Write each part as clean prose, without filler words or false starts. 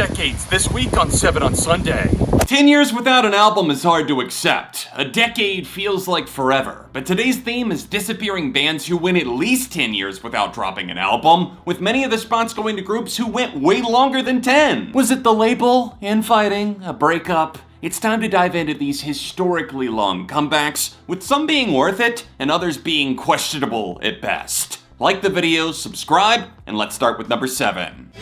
decades this week on 7 on Sunday. 10 years without an album is hard to accept. A decade feels like forever. But today's theme is disappearing bands who went at least 10 years without dropping an album, with many of the spots going to groups who went way longer than 10. Was it the label, infighting, a breakup? It's time to dive into these historically long comebacks, with some being worth it and others being questionable at best. Like the video, subscribe, and let's start with number 7.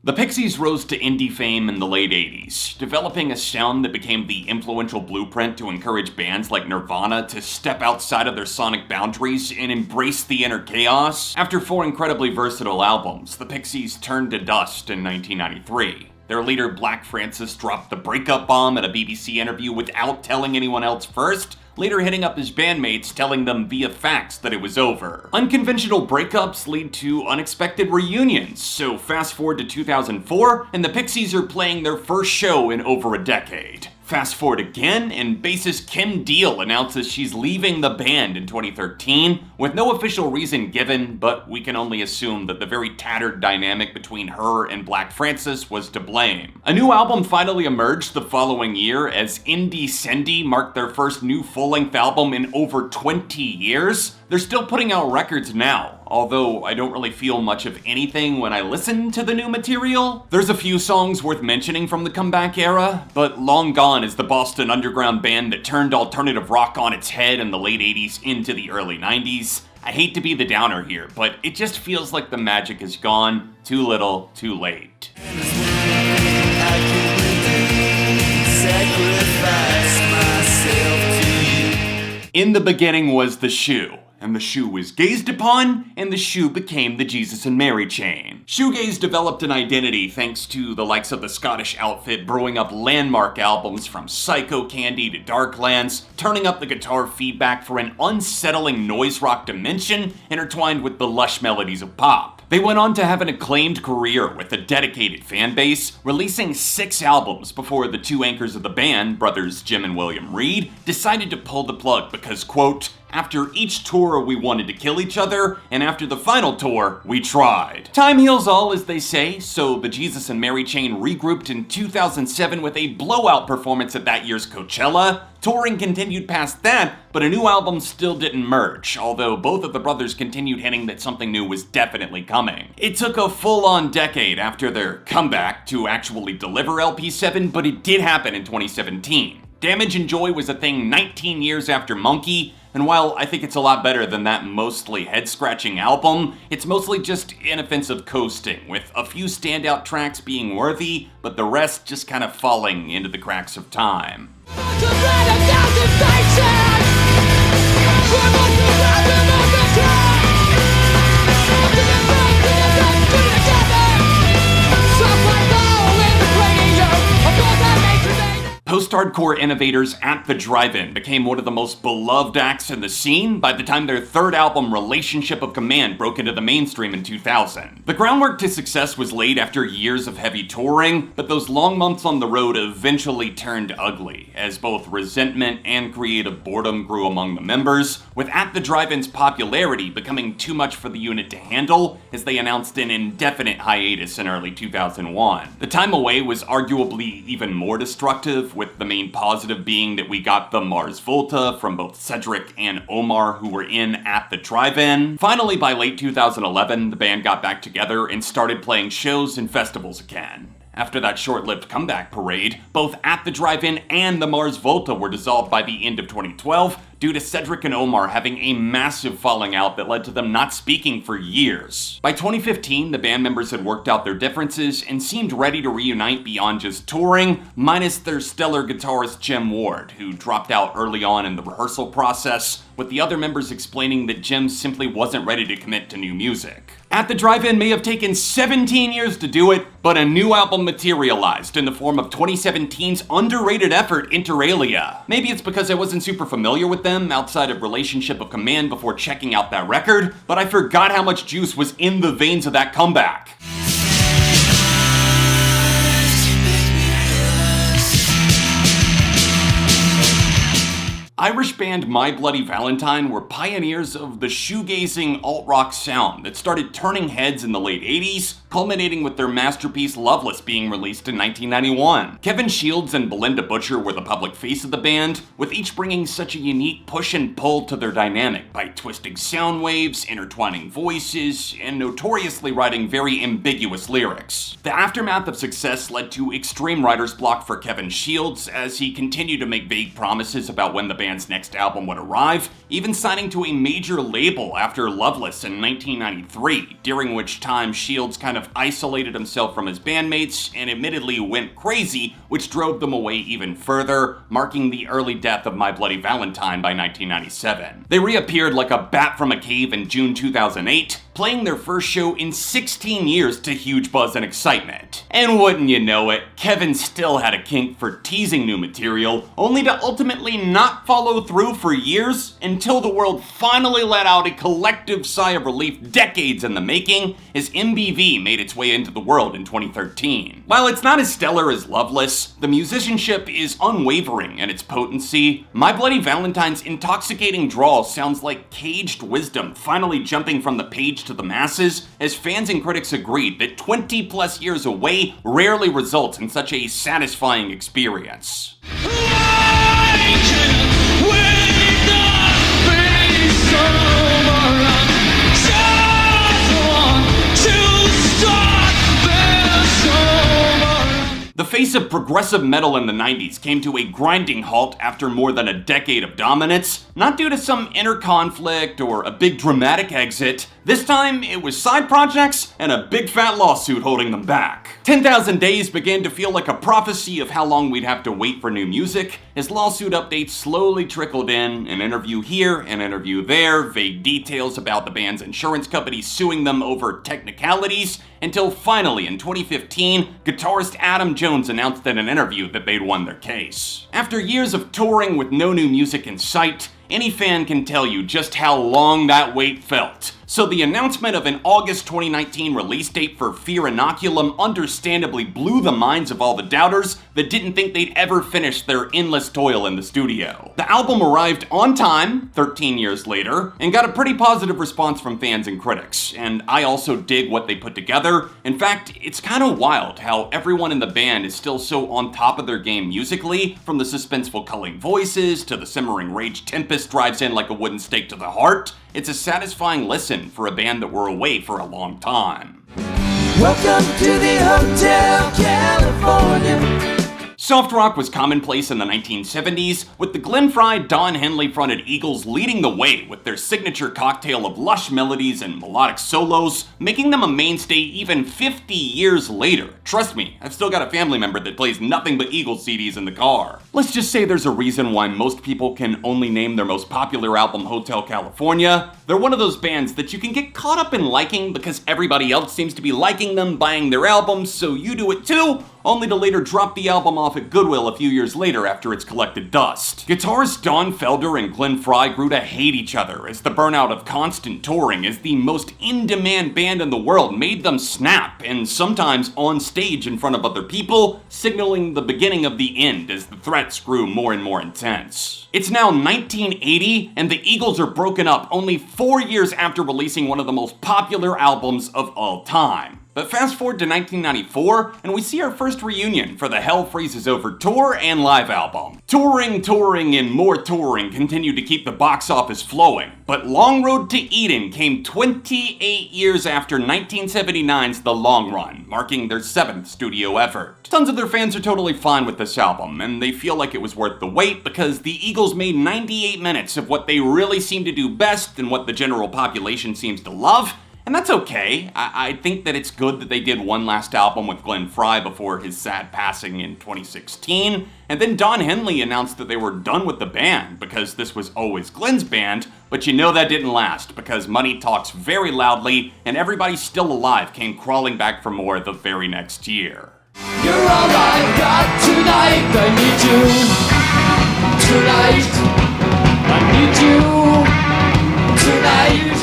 The Pixies rose to indie fame in the late 80s, developing a sound that became the influential blueprint to encourage bands like Nirvana to step outside of their sonic boundaries and embrace the inner chaos. After 4 incredibly versatile albums, the Pixies turned to dust in 1993. Their leader, Black Francis, dropped the breakup bomb at a BBC interview without telling anyone else first, later hitting up his bandmates, telling them via fax that it was over. Unconventional breakups lead to unexpected reunions, so fast forward to 2004, and the Pixies are playing their first show in over a decade. Fast forward again, and bassist Kim Deal announces she's leaving the band in 2013, with no official reason given, but we can only assume that the very tattered dynamic between her and Black Francis was to blame. A new album finally emerged the following year as Indie Sendy marked their first new full-length album in over 20 years. They're still putting out records now, although I don't really feel much of anything when I listen to the new material. There's a few songs worth mentioning from the comeback era, but long gone is the Boston underground band that turned alternative rock on its head in the late 80s into the early 90s. I hate to be the downer here, but it just feels like the magic is gone. Too little, too late. In the beginning was the shoe. And the shoe was gazed upon, and the shoe became the Jesus and Mary chain. Shoegaze developed an identity thanks to the likes of the Scottish outfit brewing up landmark albums from Psycho Candy to Darklands, turning up the guitar feedback for an unsettling noise rock dimension intertwined with the lush melodies of pop. They went on to have an acclaimed career with a dedicated fan base, releasing 6 albums before the 2 anchors of the band, brothers Jim and William Reid, decided to pull the plug because, quote, "After each tour we wanted to kill each other, and after the final tour, we tried." Time heals all, as they say, so the Jesus and Mary chain regrouped in 2007 with a blowout performance at that year's Coachella. Touring continued past that, but a new album still didn't merge, although both of the brothers continued hinting that something new was definitely coming. It took a full-on decade after their comeback to actually deliver LP7, but it did happen in 2017. Damage and Joy was a thing 19 years after Monkey, and while I think it's a lot better than that mostly head-scratching album, it's mostly just inoffensive coasting, with a few standout tracks being worthy, but the rest just kind of falling into the cracks of time. Post-hardcore innovators At the Drive-In became one of the most beloved acts in the scene by the time their third album, Relationship of Command, broke into the mainstream in 2000. The groundwork to success was laid after years of heavy touring, but those long months on the road eventually turned ugly, as both resentment and creative boredom grew among the members, with At the Drive-In's popularity becoming too much for the unit to handle, as they announced an indefinite hiatus in early 2001. The time away was arguably even more destructive, with the main positive being that we got the Mars Volta from both Cedric and Omar, who were in At the Drive-In. Finally, by late 2011, the band got back together and started playing shows and festivals again. After that short-lived comeback parade, both At the Drive-In and the Mars Volta were dissolved by the end of 2012 due to Cedric and Omar having a massive falling out that led to them not speaking for years. By 2015, the band members had worked out their differences and seemed ready to reunite beyond just touring, minus their stellar guitarist Jim Ward, who dropped out early on in the rehearsal process, with the other members explaining that Jim simply wasn't ready to commit to new music. At the Drive-In may have taken 17 years to do it, but a new album materialized in the form of 2017's underrated effort, Inter Alia. Maybe it's because I wasn't super familiar with them outside of Relationship of Command before checking out that record, but I forgot how much juice was in the veins of that comeback. Irish band My Bloody Valentine were pioneers of the shoegazing alt-rock sound that started turning heads in the late 80s, culminating with their masterpiece Loveless being released in 1991. Kevin Shields and Belinda Butcher were the public face of the band, with each bringing such a unique push and pull to their dynamic by twisting sound waves, intertwining voices, and notoriously writing very ambiguous lyrics. The aftermath of success led to extreme writer's block for Kevin Shields as he continued to make vague promises about when the band's next album would arrive, even signing to a major label after Loveless in 1993, during which time Shields kind of isolated himself from his bandmates and admittedly went crazy, which drove them away even further, marking the early death of My Bloody Valentine by 1997. They reappeared like a bat from a cave in June 2008, playing their first show in 16 years to huge buzz and excitement. And wouldn't you know it, Kevin still had a kink for teasing new material, only to ultimately not follow through for years until the world finally let out a collective sigh of relief decades in the making as MBV made its way into the world in 2013. While it's not as stellar as Loveless, the musicianship is unwavering in its potency. My Bloody Valentine's intoxicating drawl sounds like caged wisdom finally jumping from the page to the masses, as fans and critics agreed that 20 plus years away rarely results in such a satisfying experience. The face of progressive metal in the 90s came to a grinding halt after more than a decade of dominance, not due to some inner conflict or a big dramatic exit. This time, it was side projects and a big fat lawsuit holding them back. 10,000 Days began to feel like a prophecy of how long we'd have to wait for new music, as lawsuit updates slowly trickled in, an interview here, an interview there, vague details about the band's insurance company suing them over technicalities, until finally in 2015, guitarist Adam Jones announced in an interview that they'd won their case. After years of touring with no new music in sight, any fan can tell you just how long that wait felt. So the announcement of an August 2019 release date for Fear Inoculum understandably blew the minds of all the doubters that didn't think they'd ever finish their endless toil in the studio. The album arrived on time, 13 years later, and got a pretty positive response from fans and critics, and I also dig what they put together. In fact, it's kind of wild how everyone in the band is still so on top of their game musically, from the suspenseful culling voices to the simmering rage tempest drives in like a wooden stake to the heart. It's a satisfying listen for a band that were away for a long time. Welcome to the Hotel California. Soft rock was commonplace in the 1970s, with the Glenn Frey, Don Henley-fronted Eagles leading the way with their signature cocktail of lush melodies and melodic solos, making them a mainstay even 50 years later. Trust me, I've still got a family member that plays nothing but Eagles CDs in the car. Let's just say there's a reason why most people can only name their most popular album Hotel California. They're one of those bands that you can get caught up in liking because everybody else seems to be liking them, buying their albums, so you do it too, only to later drop the album off at Goodwill a few years later after it's collected dust. Guitarists Don Felder and Glenn Frey grew to hate each other as the burnout of constant touring as the most in-demand band in the world made them snap, and sometimes on stage in front of other people, signaling the beginning of the end as the threats grew more and more intense. It's now 1980, and the Eagles are broken up only 4 years after releasing one of the most popular albums of all time. But fast forward to 1994, and we see our first reunion for the Hell Freezes Over tour and live album. Touring, and more touring continued to keep the box office flowing, but Long Road to Eden came 28 years after 1979's The Long Run, marking their 7th studio effort. Tons of their fans are totally fine with this album, and they feel like it was worth the wait because the Eagles made 98 minutes of what they really seem to do best and what the general population seems to love. And that's okay. I think that it's good that they did one last album with Glenn Frey before his sad passing in 2016, and then Don Henley announced that they were done with the band because this was always Glenn's band, but you know that didn't last because money talks very loudly, and Everybody Still Alive came crawling back for more the very next year. You're all I got tonight. I need you tonight. I need you tonight.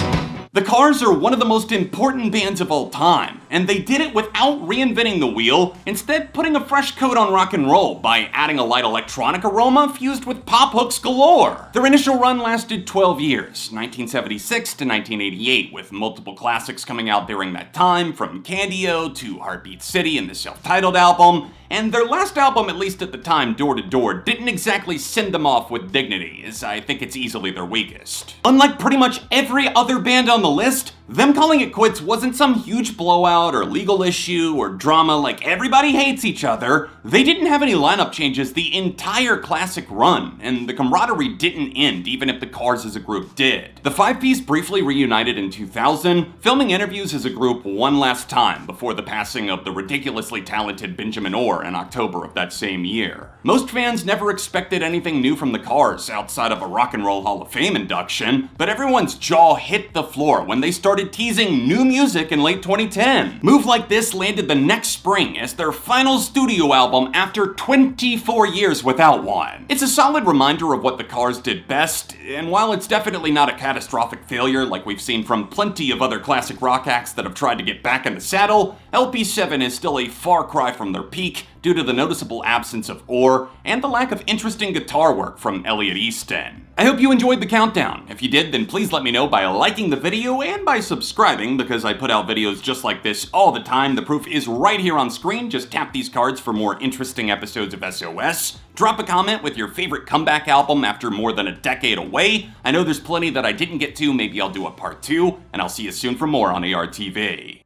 The Cars are one of the most important bands of all time, and they did it without reinventing the wheel, instead putting a fresh coat on rock and roll by adding a light electronic aroma fused with pop hooks galore. Their initial run lasted 12 years, 1976 to 1988, with multiple classics coming out during that time, from Candy-O to Heartbeat City and the self-titled album, and their last album, at least at the time, Door to Door, didn't exactly send them off with dignity, as I think it's easily their weakest. Unlike pretty much every other band on the list, them calling it quits wasn't some huge blowout or legal issue or drama like everybody hates each other. They didn't have any lineup changes the entire classic run, and the camaraderie didn't end even if the Cars as a group did. The five-piece briefly reunited in 2000, filming interviews as a group one last time before the passing of the ridiculously talented Benjamin Orr in October of that same year. Most fans never expected anything new from the Cars outside of a Rock and Roll Hall of Fame induction, but everyone's jaw hit the floor when they started teasing new music in late 2010. Move Like This landed the next spring as their final studio album after 24 years without one. It's a solid reminder of what the Cars did best, and while it's definitely not a catastrophic failure like we've seen from plenty of other classic rock acts that have tried to get back in the saddle, LP7 is still a far cry from their peak due to the noticeable absence of Orr and the lack of interesting guitar work from Elliot Easton. I hope you enjoyed the countdown. If you did, then please let me know by liking the video and by subscribing, because I put out videos just like this all the time. The proof is right here on screen. Just tap these cards for more interesting episodes of SOS. Drop a comment with your favorite comeback album after more than a decade away. I know there's plenty that I didn't get to, maybe I'll do a part 2, and I'll see you soon for more on ARTV.